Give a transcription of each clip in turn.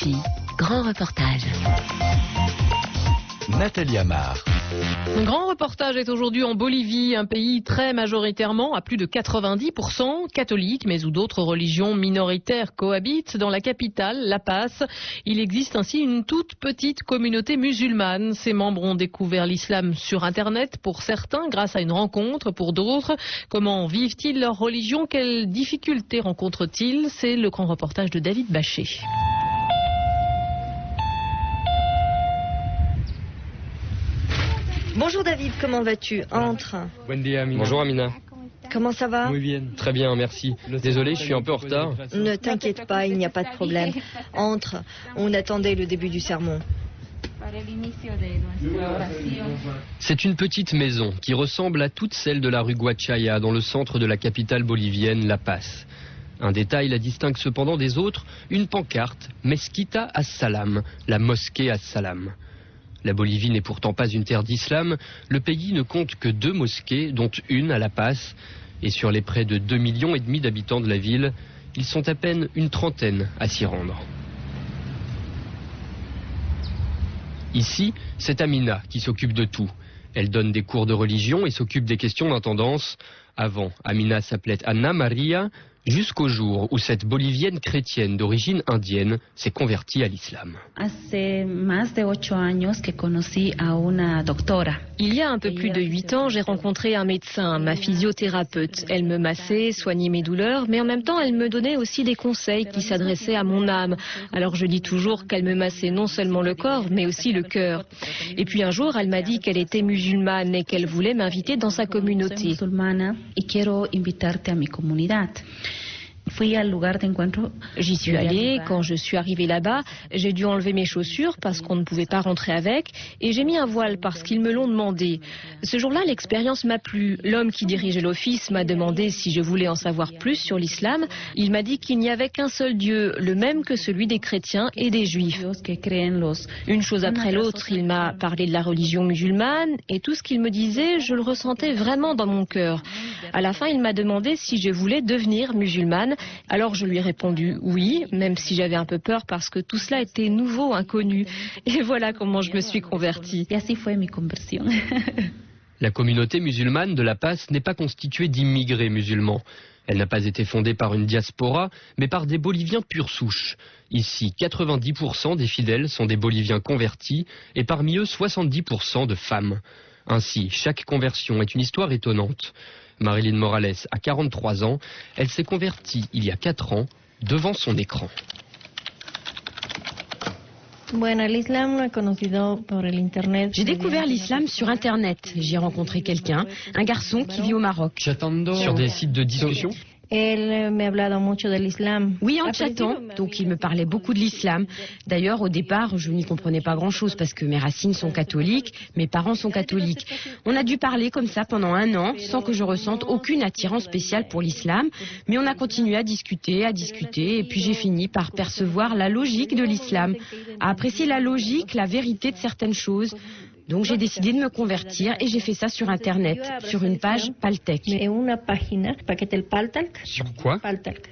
RFI, grand reportage. Nathalie Amar. Un grand reportage est aujourd'hui en Bolivie, un pays très majoritairement, à plus de 90%, catholique, mais où d'autres religions minoritaires cohabitent. Dans la capitale, La Paz, il existe ainsi une toute petite communauté musulmane. Ses membres ont découvert l'islam sur Internet, pour certains, grâce à une rencontre, pour d'autres. Comment vivent-ils leur religion? Quelles difficultés rencontrent-ils? C'est le grand reportage de David Bachet. Bonjour David, comment vas-tu? Entre. Bonjour Amina. Comment ça va? Très bien, merci. Désolé, je suis un peu en retard. Ne t'inquiète pas, il n'y a pas de problème. Entre, on attendait le début du sermon. C'est une petite maison qui ressemble à toutes celles de la rue Guachaya dans le centre de la capitale bolivienne, La Paz. Un détail la distingue cependant des autres, une pancarte, Mezquita as-Salam, la mosquée as-Salam. La Bolivie n'est pourtant pas une terre d'islam. Le pays ne compte que 2 mosquées, dont une à La Paz. Et sur les près de 2,5 millions d'habitants de la ville, ils sont à peine une trentaine à s'y rendre. Ici, c'est Amina qui s'occupe de tout. Elle donne des cours de religion et s'occupe des questions d'intendance. Avant, Amina s'appelait Ana Maria, jusqu'au jour où cette bolivienne chrétienne d'origine indienne s'est convertie à l'islam. Il y a un peu plus de 8 ans, j'ai rencontré un médecin, ma physiothérapeute. Elle me massait, soignait mes douleurs, mais en même temps, elle me donnait aussi des conseils qui s'adressaient à mon âme. Alors je dis toujours qu'elle me massait non seulement le corps, mais aussi le cœur. Et puis un jour, elle m'a dit qu'elle était musulmane et qu'elle voulait m'inviter dans sa communauté. J'y suis allée. Quand je suis arrivée là-bas, j'ai dû enlever mes chaussures parce qu'on ne pouvait pas rentrer avec, et j'ai mis un voile parce qu'ils me l'ont demandé. Ce jour-là, l'expérience m'a plu. L'homme qui dirigeait l'office m'a demandé si je voulais en savoir plus sur l'islam. Il m'a dit qu'il n'y avait qu'un seul Dieu, le même que celui des chrétiens et des juifs. Une chose après l'autre, il m'a parlé de la religion musulmane, et tout ce qu'il me disait, je le ressentais vraiment dans mon cœur. À la fin, il m'a demandé si je voulais devenir musulmane. Alors je lui ai répondu oui, même si j'avais un peu peur parce que tout cela était nouveau, inconnu. Et voilà comment je me suis convertie. La communauté musulmane de La Paz n'est pas constituée d'immigrés musulmans. Elle n'a pas été fondée par une diaspora, mais par des Boliviens pure souche. Ici, 90% des fidèles sont des Boliviens convertis, et parmi eux, 70% de femmes. Ainsi, chaque conversion est une histoire étonnante. Marilyn Morales a 43 ans. Elle s'est convertie il y a 4 ans devant son écran. J'ai découvert l'islam sur Internet. J'ai rencontré quelqu'un, un garçon qui vit au Maroc. Sur des sites de discussion ? Oui, en chattant. Donc il me parlait beaucoup de l'islam. D'ailleurs, au départ, je n'y comprenais pas grand-chose parce que mes racines sont catholiques, mes parents sont catholiques. On a dû parler comme ça pendant 1 an, sans que je ressente aucune attirance spéciale pour l'islam. Mais on a continué à discuter, et puis j'ai fini par percevoir la logique de l'islam, à apprécier la logique, la vérité de certaines choses. Donc j'ai décidé de me convertir et j'ai fait ça sur Internet, sur une page Paltalk. Sur quoi ? Paltalk,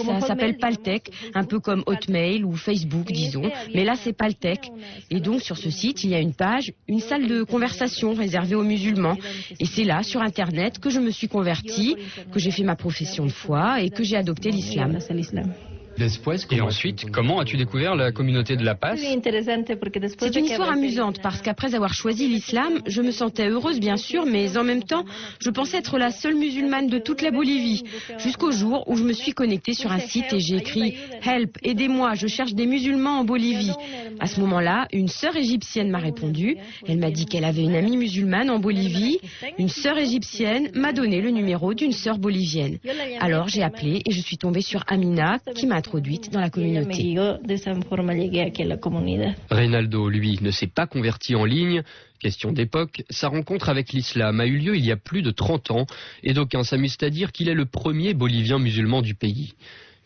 ça s'appelle Paltalk, un peu comme Hotmail ou Facebook, disons. Mais là, c'est Paltalk. Et donc, sur ce site, il y a une page, une salle de conversation réservée aux musulmans. Et c'est là, sur Internet, que je me suis convertie, que j'ai fait ma profession de foi et que j'ai adopté l'islam. Et ensuite, comment as-tu découvert la communauté de La Paz ? C'est une histoire amusante parce qu'après avoir choisi l'islam, je me sentais heureuse bien sûr, mais en même temps, je pensais être la seule musulmane de toute la Bolivie. Jusqu'au jour où je me suis connectée sur un site et j'ai écrit « Help, aidez-moi, je cherche des musulmans en Bolivie ». À ce moment-là, une sœur égyptienne m'a répondu. Elle m'a dit qu'elle avait une amie musulmane en Bolivie. Une sœur égyptienne m'a donné le numéro d'une sœur bolivienne. Alors j'ai appelé et je suis tombée sur Amina qui m'a introduite dans la communauté. Reynaldo, lui, ne s'est pas converti en ligne. Question d'époque, sa rencontre avec l'islam a eu lieu il y a plus de 30 ans et d'aucuns s'amusent à dire qu'il est le premier Bolivien musulman du pays.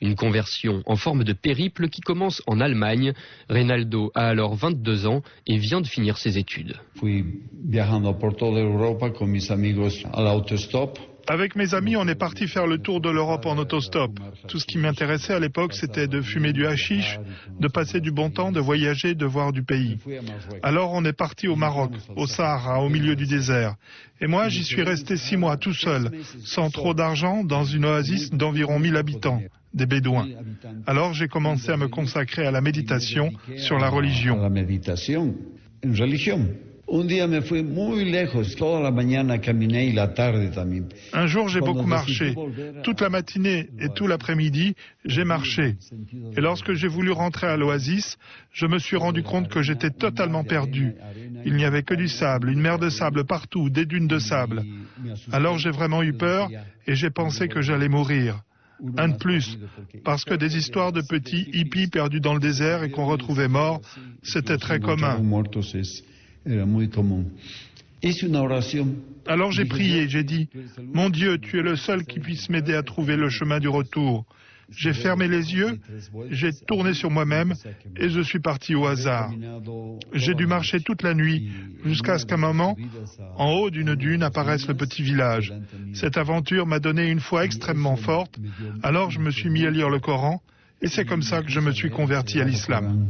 Une conversion en forme de périple qui commence en Allemagne. Reynaldo a alors 22 ans et vient de finir ses études. Fui viajando por toda Europa con mis amigos al autostop. Avec mes amis, on est parti faire le tour de l'Europe en autostop. Tout ce qui m'intéressait à l'époque, c'était de fumer du hashish, de passer du bon temps, de voyager, de voir du pays. Alors on est parti au Maroc, au Sahara, au milieu du désert. Et moi, j'y suis resté 6 mois tout seul, sans trop d'argent, dans une oasis d'environ 1000 habitants, des Bédouins. Alors j'ai commencé à me consacrer à la méditation sur la religion. Un jour, j'ai beaucoup marché. Toute la matinée et tout l'après-midi, j'ai marché. Et lorsque j'ai voulu rentrer à l'oasis, je me suis rendu compte que j'étais totalement perdu. Il n'y avait que du sable, une mer de sable partout, des dunes de sable. Alors j'ai vraiment eu peur et j'ai pensé que j'allais mourir. Un de plus, parce que des histoires de petits hippies perdus dans le désert et qu'on retrouvait morts, c'était très commun. Alors j'ai prié, j'ai dit, « Mon Dieu, tu es le seul qui puisse m'aider à trouver le chemin du retour. » J'ai fermé les yeux, j'ai tourné sur moi-même et je suis parti au hasard. J'ai dû marcher toute la nuit jusqu'à ce qu'à un moment, en haut d'une dune, apparaisse le petit village. Cette aventure m'a donné une foi extrêmement forte, alors je me suis mis à lire le Coran et c'est comme ça que je me suis converti à l'islam.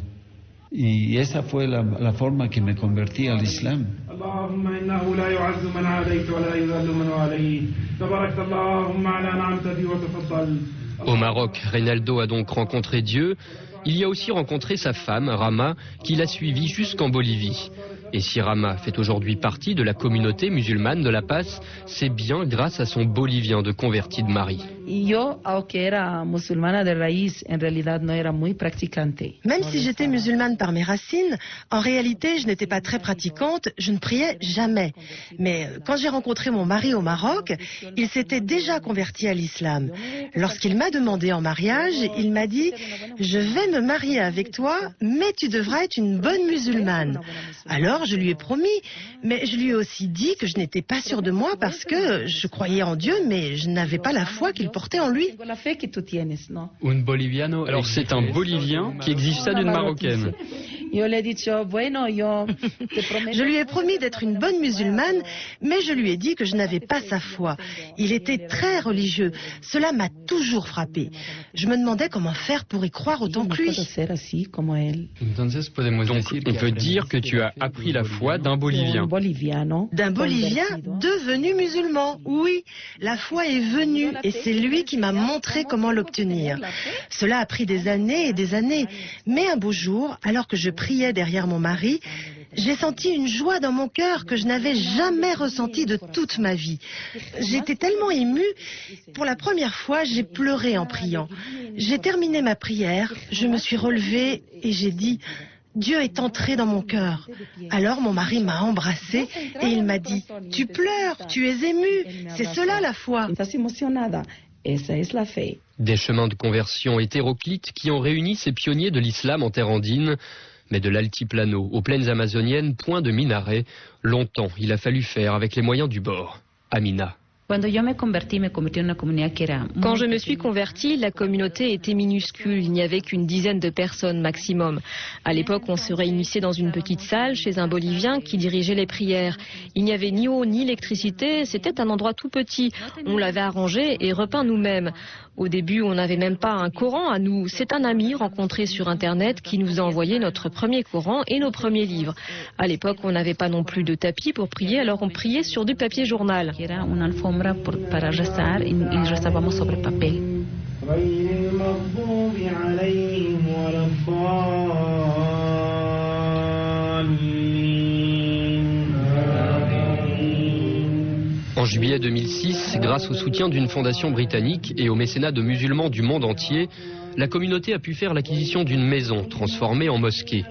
Y esa fue la forma que me convertí al Islam. Au Maroc, Reynaldo a donc rencontré Dieu. Il y a aussi rencontré sa femme, Rama, qui l'a suivi jusqu'en Bolivie. Et si Rama fait aujourd'hui partie de la communauté musulmane de La Paz, c'est bien grâce à son bolivien de converti de mari. Même si j'étais musulmane par mes racines, en réalité, je n'étais pas très pratiquante, je ne priais jamais. Mais quand j'ai rencontré mon mari au Maroc, il s'était déjà converti à l'islam. Lorsqu'il m'a demandé en mariage, il m'a dit « Je vais me marier avec toi, mais tu devras être une bonne musulmane. » Alors, je lui ai promis, mais je lui ai aussi dit que je n'étais pas sûre de moi parce que je croyais en Dieu, mais je n'avais pas la foi qu'il portait en lui. Alors c'est un Bolivien qui exige ça d'une Marocaine. Je lui ai promis d'être une bonne musulmane, mais je lui ai dit que je n'avais pas sa foi. Il était très religieux. Cela m'a toujours frappée. Je me demandais comment faire pour y croire autant que lui. Donc on peut dire que tu as appris la foi d'un Bolivien. D'un Bolivien devenu musulman, oui. La foi est venue et c'est lui qui m'a montré comment l'obtenir. Cela a pris des années et des années. Mais un beau jour, alors que je priais derrière mon mari, j'ai senti une joie dans mon cœur que je n'avais jamais ressentie de toute ma vie. J'étais tellement émue. Pour la première fois, j'ai pleuré en priant. J'ai terminé ma prière, je me suis relevée et j'ai dit « Dieu est entré dans mon cœur ». Alors mon mari m'a embrassée et il m'a dit « Tu pleures, tu es émue, c'est cela la foi ». Des chemins de conversion hétéroclites qui ont réuni ces pionniers de l'islam en terre andine. Mais de l'altiplano aux plaines amazoniennes, point de minaret. Longtemps, il a fallu faire avec les moyens du bord. Amina. Quand je me suis convertie, la communauté était minuscule, il n'y avait qu'une dizaine de personnes maximum. À l'époque, on se réunissait dans une petite salle chez un Bolivien qui dirigeait les prières. Il n'y avait ni eau ni électricité, c'était un endroit tout petit. On l'avait arrangé et repeint nous-mêmes. Au début, on n'avait même pas un Coran à nous. C'est un ami rencontré sur Internet qui nous a envoyé notre premier Coran et nos premiers livres. À l'époque, on n'avait pas non plus de tapis pour prier, alors on priait sur du papier journal. Para rezar y rezábamos sobre papel. En juillet 2006, grâce au soutien d'une fondation britannique et au mécénat de musulmans du monde entier, la communauté a pu faire l'acquisition d'une maison transformée en mosquée.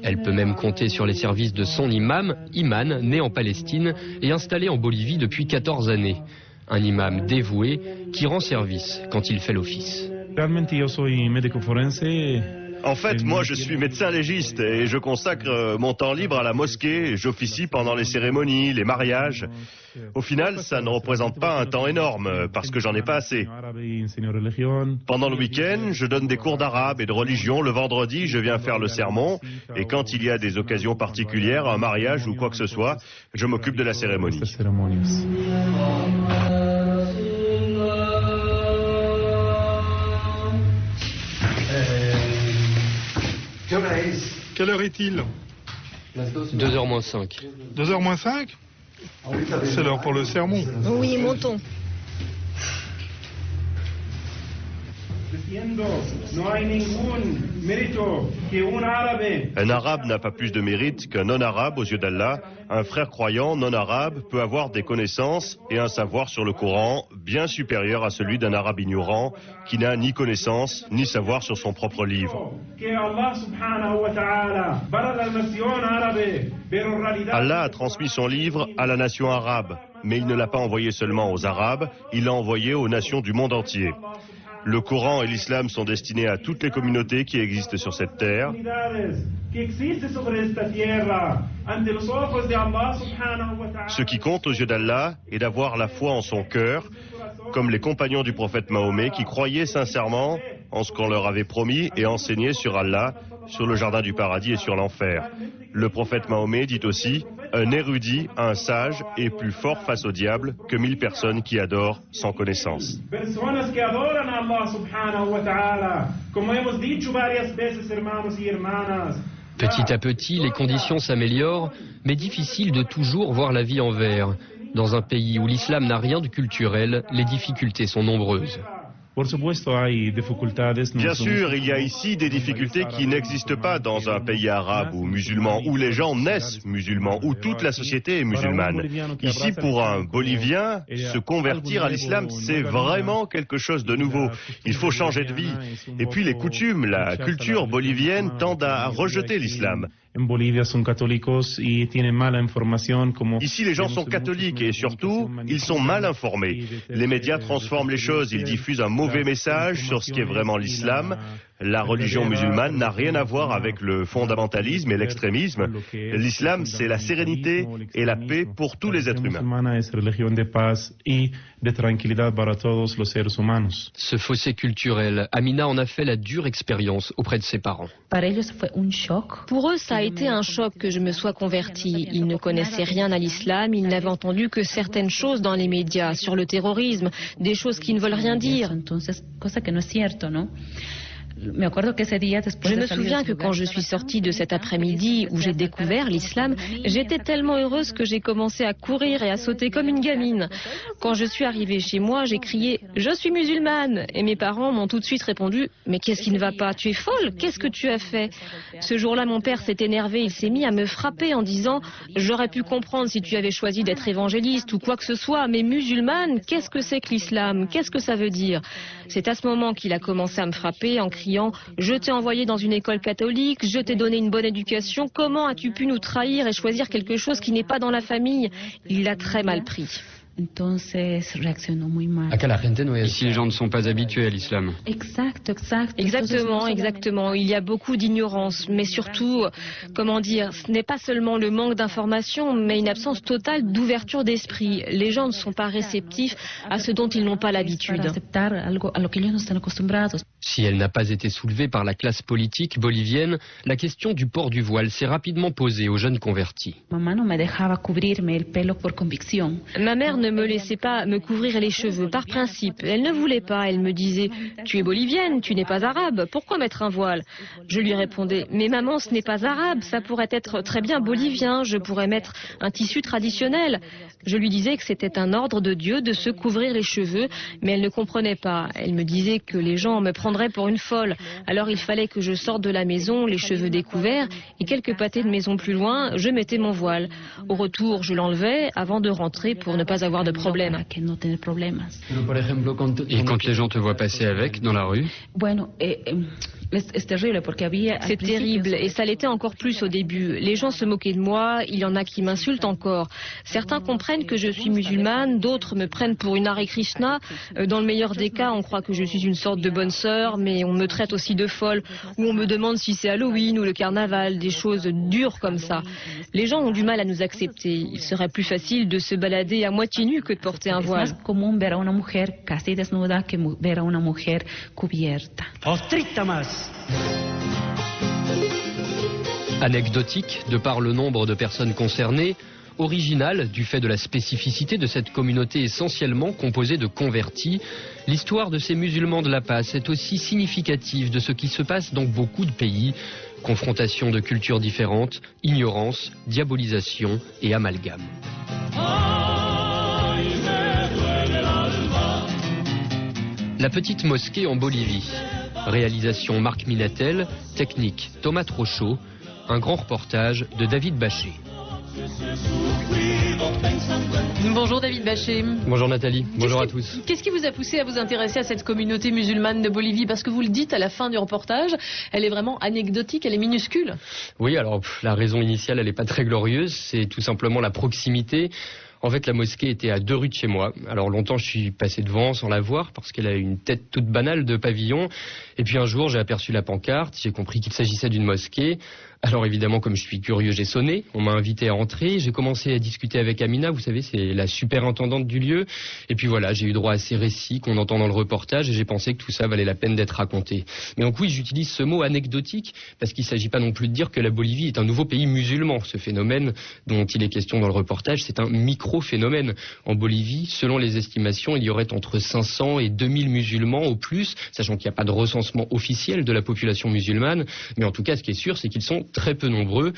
Elle peut même compter sur les services de son imam, Iman, né en Palestine et installé en Bolivie depuis 14 années. Un imam dévoué qui rend service quand il fait l'office. En fait, moi je suis médecin légiste et je consacre mon temps libre à la mosquée. J'officie pendant les cérémonies, les mariages. Au final, ça ne représente pas un temps énorme parce que j'en ai pas assez. Pendant le week-end, je donne des cours d'arabe et de religion. Le vendredi, je viens faire le sermon. Et quand il y a des occasions particulières, un mariage ou quoi que ce soit, je m'occupe de la cérémonie. Quelle heure est-il? 2h moins 5. 2h moins 5? C'est l'heure pour le sermon. Oui, montons. Un arabe n'a pas plus de mérite qu'un non-arabe aux yeux d'Allah. Un frère croyant non-arabe peut avoir des connaissances et un savoir sur le Coran bien supérieur à celui d'un arabe ignorant qui n'a ni connaissance ni savoir sur son propre livre. Allah a transmis son livre à la nation arabe, mais il ne l'a pas envoyé seulement aux Arabes, il l'a envoyé aux nations du monde entier. Le Coran et l'islam sont destinés à toutes les communautés qui existent sur cette terre. Ce qui compte aux yeux d'Allah est d'avoir la foi en son cœur, comme les compagnons du prophète Mahomet qui croyaient sincèrement en ce qu'on leur avait promis et enseigné sur Allah, sur le jardin du paradis et sur l'enfer. Le prophète Mahomet dit aussi: un érudit, un sage est plus fort face au diable que 1000 personnes qui adorent sans connaissance. Petit à petit, les conditions s'améliorent, mais difficile de toujours voir la vie en vert. Dans un pays où l'islam n'a rien de culturel, les difficultés sont nombreuses. Bien sûr, il y a ici des difficultés qui n'existent pas dans un pays arabe ou musulman, où les gens naissent musulmans, où toute la société est musulmane. Ici, pour un Bolivien, se convertir à l'islam, c'est vraiment quelque chose de nouveau. Il faut changer de vie. Et puis les coutumes, la culture bolivienne tendent à rejeter l'islam. Ici, les gens sont catholiques et surtout, ils sont mal informés. Les médias transforment les choses, ils diffusent un mauvais message sur ce qu'est vraiment l'islam. La religion musulmane n'a rien à voir avec le fondamentalisme et l'extrémisme. L'islam, c'est la sérénité et la paix pour tous les êtres humains. Ce fossé culturel, Amina en a fait la dure expérience auprès de ses parents. Pour eux, ça a été un choc que je me sois convertie. Ils ne connaissaient rien à l'islam, ils n'avaient entendu que certaines choses dans les médias sur le terrorisme, des choses qui ne veulent rien dire. Je me souviens que quand je suis sortie de cet après-midi où j'ai découvert l'islam, j'étais tellement heureuse que j'ai commencé à courir et à sauter comme une gamine. Quand je suis arrivée chez moi, j'ai crié « Je suis musulmane !» et mes parents m'ont tout de suite répondu « Mais qu'est-ce qui ne va pas? Tu es folle? Qu'est-ce que tu as fait ?» Ce jour-là, mon père s'est énervé, il s'est mis à me frapper en disant « J'aurais pu comprendre si tu avais choisi d'être évangéliste ou quoi que ce soit, mais musulmane, qu'est-ce que c'est que l'islam? Qu'est-ce que ça veut dire ?» C'est à ce moment qu'il a commencé à me frapper en criant « Je t'ai envoyé dans une école catholique, je t'ai donné une bonne éducation, comment as-tu pu nous trahir et choisir quelque chose qui n'est pas dans la famille ?» Il l'a très mal pris. Ici, les gens ne sont pas habitués à l'islam. Exactement. Il y a beaucoup d'ignorance, mais surtout, comment dire, ce n'est pas seulement le manque d'information, mais une absence totale d'ouverture d'esprit. Les gens ne sont pas réceptifs à ce dont ils n'ont pas l'habitude. Si elle n'a pas été soulevée par la classe politique bolivienne, la question du port du voile s'est rapidement posée aux jeunes convertis. Ma mère ne me laissait pas me couvrir les cheveux par principe. Elle ne voulait pas. Elle me disait « Tu es bolivienne, tu n'es pas arabe, pourquoi mettre un voile ?» Je lui répondais « Mais maman, ce n'est pas arabe, ça pourrait être très bien bolivien, je pourrais mettre un tissu traditionnel. » Je lui disais que c'était un ordre de Dieu de se couvrir les cheveux, mais elle ne comprenait pas. Elle me disait que les gens me prendraient pour une folle. Alors il fallait que je sorte de la maison, les cheveux découverts, et quelques pâtés de maison plus loin, je mettais mon voile. Au retour, je l'enlevais avant de rentrer pour ne pas avoir de problème. Et quand les gens te voient passer avec dans la rue? C'est terrible et ça l'était encore plus au début. Les gens se moquaient de moi, il y en a qui m'insultent encore. Certains comprennent que je suis musulmane, d'autres me prennent pour une Hare Krishna. Dans le meilleur des cas, on croit que je suis une sorte de bonne sœur, mais on me traite aussi de folle. Ou on me demande si c'est Halloween ou le carnaval, des choses dures comme ça. Les gens ont du mal à nous accepter. Il serait plus facile de se balader à moitié nu que de porter un voile. Anecdotique, de par le nombre de personnes concernées, originale du fait de la spécificité de cette communauté essentiellement composée de convertis. L'histoire de ces musulmans de La Paz est aussi significative de ce qui se passe dans beaucoup de pays. Confrontation de cultures différentes, ignorance, diabolisation et amalgame. La petite mosquée en Bolivie. Réalisation Marc Minatel, technique Thomas Trochot, un grand reportage de David Bachet. Bonjour David Bachet. Bonjour Nathalie, bonjour à tous. Qu'est-ce qui vous a poussé à vous intéresser à cette communauté musulmane de Bolivie? Parce que vous le dites à la fin du reportage, elle est vraiment anecdotique, elle est minuscule. Oui, alors la raison initiale, elle n'est pas très glorieuse, c'est tout simplement la proximité. En fait, la mosquée était à 2 rues de chez moi. Alors longtemps, je suis passé devant sans la voir parce qu'elle a une tête toute banale de pavillon. Et puis un jour, j'ai aperçu la pancarte, j'ai compris qu'il s'agissait d'une mosquée. Alors évidemment, comme je suis curieux, j'ai sonné. On m'a invité à entrer. J'ai commencé à discuter avec Amina, vous savez, c'est la superintendante du lieu. Et puis voilà, j'ai eu droit à ces récits qu'on entend dans le reportage et j'ai pensé que tout ça valait la peine d'être raconté. Mais donc oui, j'utilise ce mot anecdotique parce qu'il ne s'agit pas non plus de dire que la Bolivie est un nouveau pays musulman. Ce phénomène dont il est question dans le reportage, c'est un micro-phénomène. En Bolivie, selon les estimations, il y aurait entre 500 et 2000 musulmans au plus, sachant qu'il n'y a pas de recensement officiel de la population musulmane. Mais en tout cas, ce qui est sûr, c'est qu'ils sont très peu nombreux.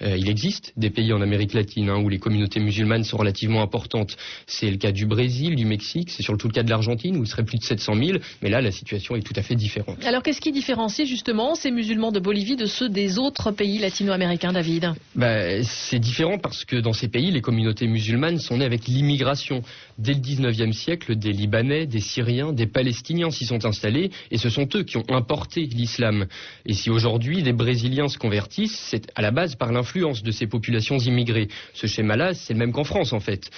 Il existe des pays en Amérique latine où les communautés musulmanes sont relativement importantes. C'est le cas du Brésil, du Mexique, c'est surtout le cas de l'Argentine où il serait plus de 700 000. Mais là, la situation est tout à fait différente. Alors qu'est-ce qui différencie justement ces musulmans de Bolivie de ceux des autres pays latino-américains, David? C'est différent parce que dans ces pays, les communautés musulmanes sont nées avec l'immigration. Dès le 19e siècle, des Libanais, des Syriens, des Palestiniens s'y sont installés et ce sont eux qui ont importé l'islam. Et si aujourd'hui des Brésiliens se convertissent, c'est à la base par l'influence de ces populations immigrées. Ce schéma-là, c'est le même qu'en France en fait.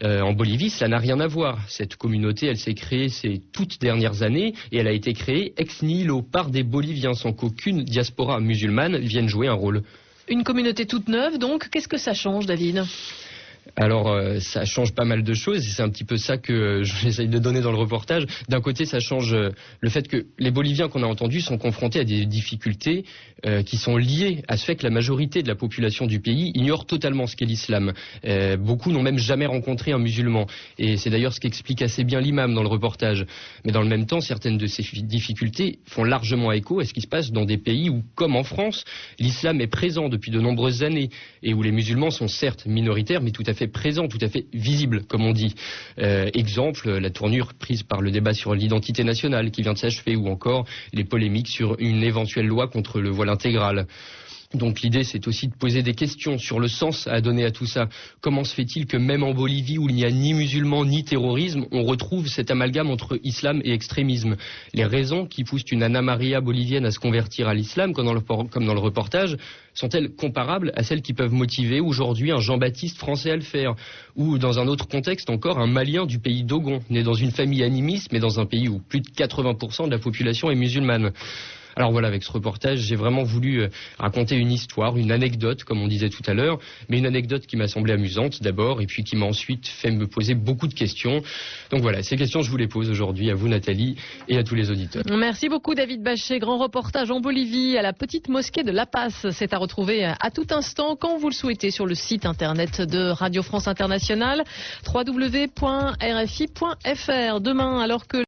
En Bolivie, ça n'a rien à voir. Cette communauté, elle s'est créée ces toutes dernières années et elle a été créée ex nihilo par des Boliviens sans qu'aucune diaspora musulmane vienne jouer un rôle. Une communauté toute neuve, donc qu'est-ce que ça change, David ? Alors ça change pas mal de choses et c'est un petit peu ça que j'essaye de donner dans le reportage. D'un côté, ça change le fait que les Boliviens qu'on a entendus sont confrontés à des difficultés qui sont liées à ce fait que la majorité de la population du pays ignore totalement ce qu'est l'islam. Beaucoup n'ont même jamais rencontré un musulman et c'est d'ailleurs ce qu'explique assez bien l'imam dans le reportage. Mais dans le même temps, certaines de ces difficultés font largement écho à ce qui se passe dans des pays où, comme en France, l'islam est présent depuis de nombreuses années et où les musulmans sont certes minoritaires mais tout à fait présent, tout à fait visible, comme on dit. Exemple, la tournure prise par le débat sur l'identité nationale qui vient de s'achever, ou encore les polémiques sur une éventuelle loi contre le voile intégral. Donc l'idée, c'est aussi de poser des questions sur le sens à donner à tout ça. Comment se fait-il que même en Bolivie, où il n'y a ni musulmans ni terrorisme, on retrouve cet amalgame entre islam et extrémisme? Les raisons qui poussent une Anna Maria bolivienne à se convertir à l'islam, comme dans le reportage, sont-elles comparables à celles qui peuvent motiver aujourd'hui un Jean-Baptiste français à le faire? Ou dans un autre contexte encore, un Malien du pays d'Ogon, né dans une famille animiste, mais dans un pays où plus de 80% de la population est musulmane? Alors voilà, avec ce reportage, j'ai vraiment voulu raconter une histoire, une anecdote, comme on disait tout à l'heure, mais une anecdote qui m'a semblé amusante d'abord, et puis qui m'a ensuite fait me poser beaucoup de questions. Donc voilà, ces questions, je vous les pose aujourd'hui à vous, Nathalie, et à tous les auditeurs. Merci beaucoup, David Bachet. Grand reportage en Bolivie, à la petite mosquée de La Paz. C'est à retrouver à tout instant, quand vous le souhaitez, sur le site internet de Radio France Internationale, www.rfi.fr. Demain, alors que